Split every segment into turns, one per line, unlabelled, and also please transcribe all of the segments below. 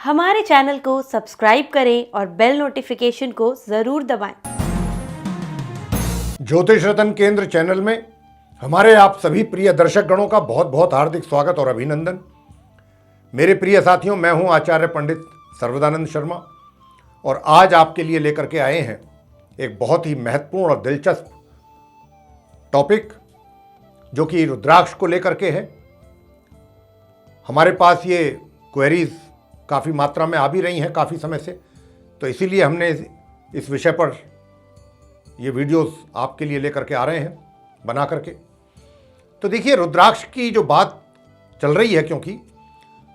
हमारे चैनल को सब्सक्राइब करें और बेल नोटिफिकेशन को जरूर दबाएं।
ज्योतिष रत्न केंद्र चैनल में हमारे आप सभी प्रिय दर्शक गणों का बहुत बहुत हार्दिक स्वागत और अभिनंदन। मेरे प्रिय साथियों, मैं हूं आचार्य पंडित सर्वदानंद शर्मा और आज आपके लिए लेकर के आए हैं एक बहुत ही महत्वपूर्ण और दिलचस्प टॉपिक जो कि रुद्राक्ष को लेकर के है। हमारे पास ये क्वेरीज काफ़ी मात्रा में आ भी रही हैं काफ़ी समय से, तो इसीलिए हमने इस विषय पर ये वीडियोस आपके लिए लेकर के आ रहे हैं बना करके। तो देखिए, रुद्राक्ष की जो बात चल रही है, क्योंकि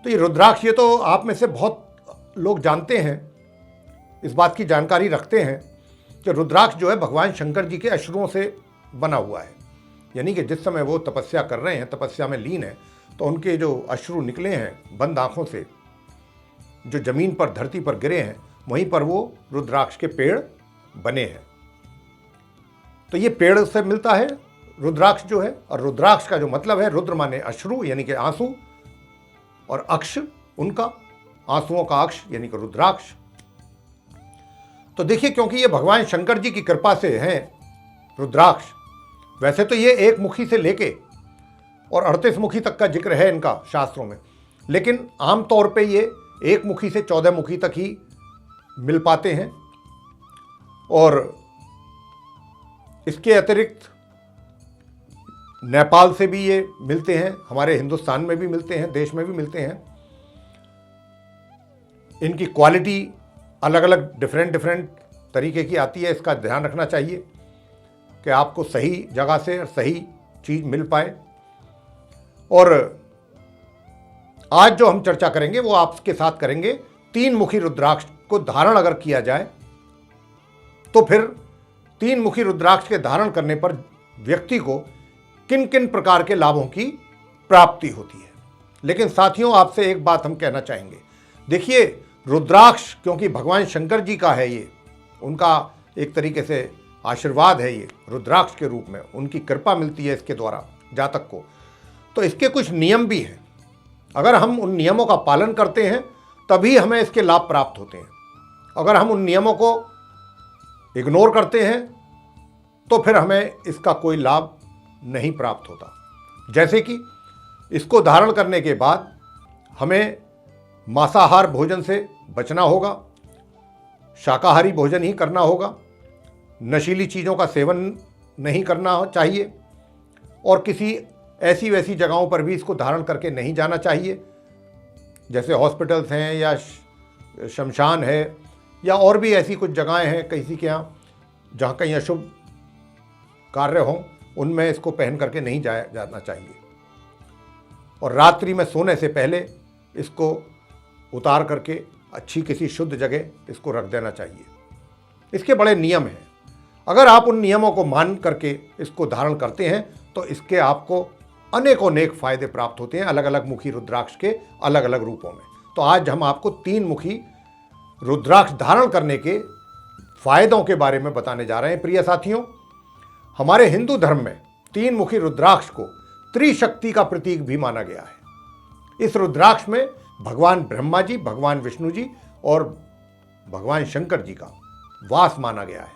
तो ये रुद्राक्ष, ये तो आप में से बहुत लोग जानते हैं, इस बात की जानकारी रखते हैं कि रुद्राक्ष जो है भगवान शंकर जी के अश्रुओं से बना हुआ है। यानी कि जिस समय वो तपस्या कर रहे हैं, तपस्या में लीन है, तो उनके जो अश्रु निकले हैं बंद आंखों से, जो जमीन पर धरती पर गिरे हैं, वहीं पर वो रुद्राक्ष के पेड़ बने हैं। तो ये पेड़ से मिलता है रुद्राक्ष जो है, और रुद्राक्ष का जो मतलब है, रुद्र माने अश्रु यानी कि आंसू, और अक्ष उनका, आंसुओं का अक्ष यानी कि रुद्राक्ष। तो देखिए, क्योंकि ये भगवान शंकर जी की कृपा से हैं रुद्राक्ष, वैसे तो ये एक मुखी से लेके और 38 मुखी तक का जिक्र है इनका शास्त्रों में, लेकिन आमतौर पे ये एक मुखी से 14 मुखी तक ही मिल पाते हैं। और इसके अतिरिक्त नेपाल से भी ये मिलते हैं, हमारे हिंदुस्तान में भी मिलते हैं, देश में भी मिलते हैं। इनकी क्वालिटी अलग अलग डिफरेंट तरीके की आती है, इसका ध्यान रखना चाहिए कि आपको सही जगह से और सही चीज़ मिल पाए। और आज जो हम चर्चा करेंगे वो आपके साथ करेंगे 3 मुखी रुद्राक्ष को धारण अगर किया जाए तो फिर 3 मुखी रुद्राक्ष के धारण करने पर व्यक्ति को किन किन प्रकार के लाभों की प्राप्ति होती है। लेकिन साथियों, आपसे एक बात हम कहना चाहेंगे। देखिए, रुद्राक्ष क्योंकि भगवान शंकर जी का है, ये उनका एक तरीके से आशीर्वाद है, ये रुद्राक्ष के रूप में उनकी कृपा मिलती है इसके द्वारा जातक को। तो इसके कुछ नियम भी हैं, अगर हम उन नियमों का पालन करते हैं तभी हमें इसके लाभ प्राप्त होते हैं। अगर हम उन नियमों को इग्नोर करते हैं तो फिर हमें इसका कोई लाभ नहीं प्राप्त होता। जैसे कि इसको धारण करने के बाद हमें मांसाहार भोजन से बचना होगा, शाकाहारी भोजन ही करना होगा, नशीली चीज़ों का सेवन नहीं करना चाहिए, और किसी ऐसी वैसी जगहों पर भी इसको धारण करके नहीं जाना चाहिए, जैसे हॉस्पिटल्स हैं या शमशान है या और भी ऐसी कुछ जगहें हैं किसी के यहाँ जहाँ कहीं अशुभ कार्य हों, उनमें इसको पहन करके नहीं जाना चाहिए। और रात्रि में सोने से पहले इसको उतार करके अच्छी किसी शुद्ध जगह इसको रख देना चाहिए। इसके बड़े नियम हैं, अगर आप उन नियमों को मान करके इसको धारण करते हैं तो इसके आपको अनेकों नेक फायदे प्राप्त होते हैं, अलग अलग मुखी रुद्राक्ष के अलग अलग रूपों में। तो आज हम आपको 3 मुखी रुद्राक्ष धारण करने के फायदों के बारे में बताने जा रहे हैं। प्रिय साथियों, हमारे हिंदू धर्म में 3 मुखी रुद्राक्ष को त्रिशक्ति का प्रतीक भी माना गया है। इस रुद्राक्ष में भगवान ब्रह्मा जी, भगवान विष्णु जी और भगवान शंकर जी का वास माना गया है।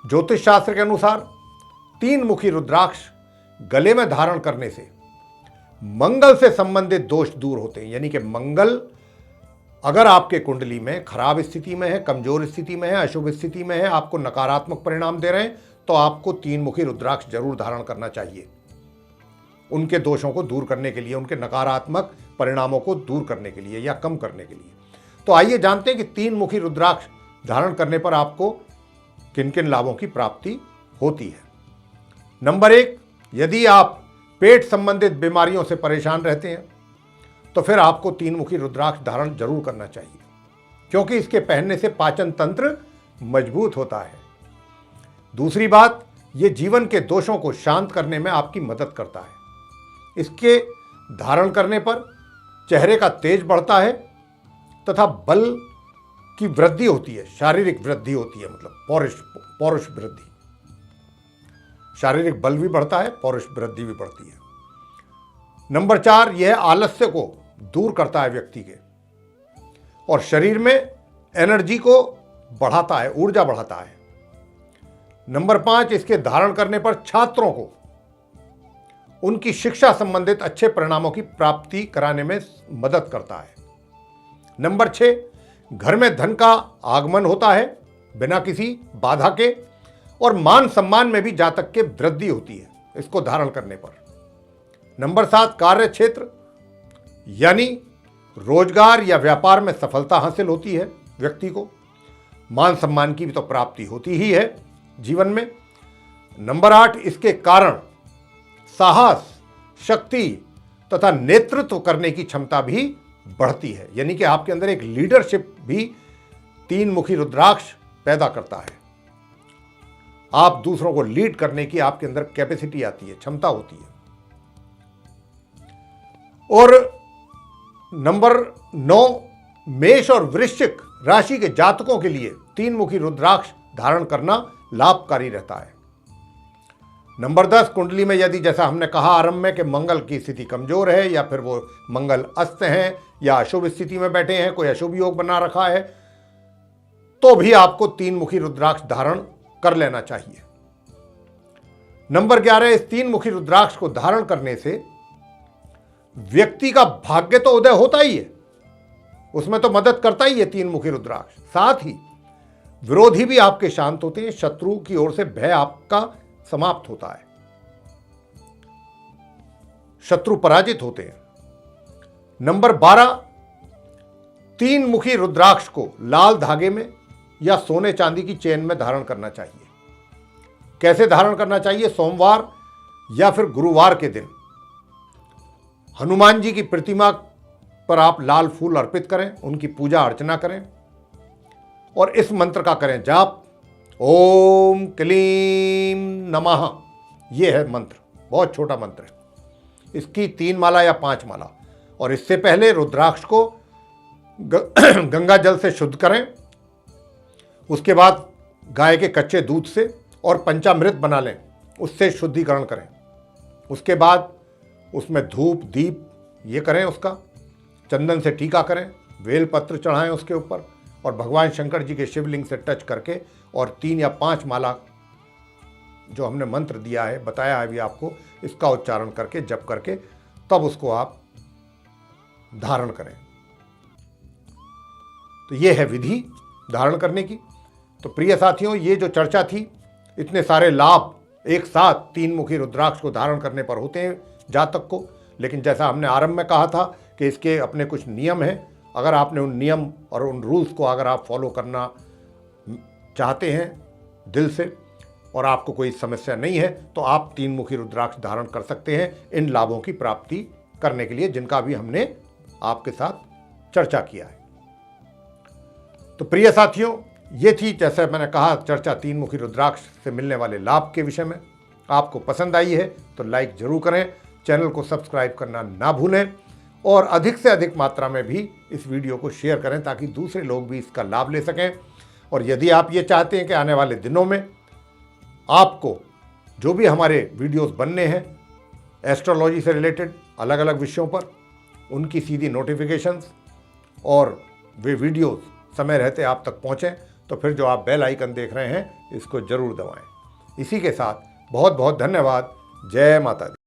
ज्योतिष शास्त्र के अनुसार 3 मुखी रुद्राक्ष गले में धारण करने से मंगल से संबंधित दोष दूर होते हैं। यानी कि मंगल अगर आपके कुंडली में खराब स्थिति में है, कमजोर स्थिति में है, अशुभ स्थिति में है, आपको नकारात्मक परिणाम दे रहे हैं, तो आपको 3 मुखी रुद्राक्ष जरूर धारण करना चाहिए, उनके दोषों को दूर करने के लिए, उनके नकारात्मक परिणामों को दूर करने के लिए या कम करने के लिए। तो आइए जानते हैं कि 3 मुखी रुद्राक्ष धारण करने पर आपको किन किन लाभों की प्राप्ति होती है। नंबर 1, यदि आप पेट संबंधित बीमारियों से परेशान रहते हैं तो फिर आपको 3 मुखी रुद्राक्ष धारण जरूर करना चाहिए, क्योंकि इसके पहनने से पाचन तंत्र मजबूत होता है। दूसरी बात, ये जीवन के दोषों को शांत करने में आपकी मदद करता है। इसके धारण करने पर चेहरे का तेज बढ़ता है तथा बल की वृद्धि होती है, शारीरिक वृद्धि होती है, मतलब पौरुष वृद्धि। शारीरिक बल भी बढ़ता है, पौरुष वृद्धि भी बढ़ती है। नंबर 4, यह आलस्य को दूर करता है व्यक्ति के, और शरीर में एनर्जी को बढ़ाता है, ऊर्जा बढ़ाता है। नंबर 5, इसके धारण करने पर छात्रों को उनकी शिक्षा संबंधित अच्छे परिणामों की प्राप्ति कराने में मदद करता है। नंबर 6, घर में धन का आगमन होता है बिना किसी बाधा के, और मान सम्मान में भी जातक के वृद्धि होती है इसको धारण करने पर। नंबर 7, कार्य क्षेत्र यानी रोजगार या व्यापार में सफलता हासिल होती है व्यक्ति को, मान सम्मान की भी तो प्राप्ति होती ही है जीवन में। नंबर 8, इसके कारण साहस, शक्ति तथा नेतृत्व करने की क्षमता भी बढ़ती है, यानी कि आपके अंदर एक लीडरशिप भी 3 मुखी रुद्राक्ष पैदा करता है। आप दूसरों को लीड करने की आपके अंदर कैपेसिटी आती है, क्षमता होती है। और नंबर 9, मेष और वृश्चिक राशि के जातकों के लिए 3 मुखी रुद्राक्ष धारण करना लाभकारी रहता है। नंबर 10, कुंडली में यदि जैसा हमने कहा आरंभ में कि मंगल की स्थिति कमजोर है या फिर वो मंगल अस्त हैं या अशुभ स्थिति में बैठे हैं, कोई अशुभ योग बना रखा है, तो भी आपको 3 मुखी रुद्राक्ष धारण कर लेना चाहिए। नंबर 11, इस 3 मुखी रुद्राक्ष को धारण करने से व्यक्ति का भाग्य तो उदय होता ही है, उसमें तो मदद करता ही है 3 मुखी रुद्राक्ष। साथ ही विरोधी भी आपके शांत होते हैं, शत्रु की ओर से भय आपका समाप्त होता है, शत्रु पराजित होते हैं। नंबर 12, 3 मुखी रुद्राक्ष को लाल धागे में या सोने चांदी की चेन में धारण करना चाहिए। कैसे धारण करना चाहिए? सोमवार या फिर गुरुवार के दिन हनुमान जी की प्रतिमा पर आप लाल फूल अर्पित करें, उनकी पूजा अर्चना करें और इस मंत्र का करें जाप, ओम क्लीम नमः। यह है मंत्र, बहुत छोटा मंत्र है, इसकी 3 माला या 5 माला। और इससे पहले रुद्राक्ष को गंगा जल से शुद्ध करें, उसके बाद गाय के कच्चे दूध से और पंचामृत बना लें, उससे शुद्धिकरण करें। उसके बाद उसमें धूप दीप ये करें, उसका चंदन से टीका करें, बेल पत्र चढ़ाएं उसके ऊपर और भगवान शंकर जी के शिवलिंग से टच करके और 3 या 5 माला जो हमने मंत्र दिया है, बताया है भी आपको, इसका उच्चारण करके जप करके तब उसको आप धारण करें। तो ये है विधि धारण करने की। तो प्रिय साथियों, ये जो चर्चा थी, इतने सारे लाभ एक साथ 3 मुखी रुद्राक्ष को धारण करने पर होते हैं जातक को। लेकिन जैसा हमने आरंभ में कहा था कि इसके अपने कुछ नियम हैं, अगर आपने उन नियम और उन रूल्स को अगर आप फॉलो करना चाहते हैं दिल से और आपको कोई समस्या नहीं है, तो आप 3 मुखी रुद्राक्ष धारण कर सकते हैं इन लाभों की प्राप्ति करने के लिए, जिनका भी हमने आपके साथ चर्चा किया है। तो प्रिय साथियों, ये थी जैसे मैंने कहा चर्चा 3 मुखी रुद्राक्ष से मिलने वाले लाभ के विषय में। आपको पसंद आई है तो लाइक जरूर करें, चैनल को सब्सक्राइब करना ना भूलें और अधिक से अधिक मात्रा में भी इस वीडियो को शेयर करें ताकि दूसरे लोग भी इसका लाभ ले सकें। और यदि आप ये चाहते हैं कि आने वाले दिनों में आपको जो भी हमारे वीडियोस बनने हैं एस्ट्रोलॉजी से रिलेटेड अलग अलग विषयों पर, उनकी सीधी नोटिफिकेशंस और वे वीडियोस समय रहते आप तक पहुँचें, तो फिर जो आप बेल आइकन देख रहे हैं इसको ज़रूर दबाएं। इसी के साथ बहुत बहुत धन्यवाद। जय माता दी।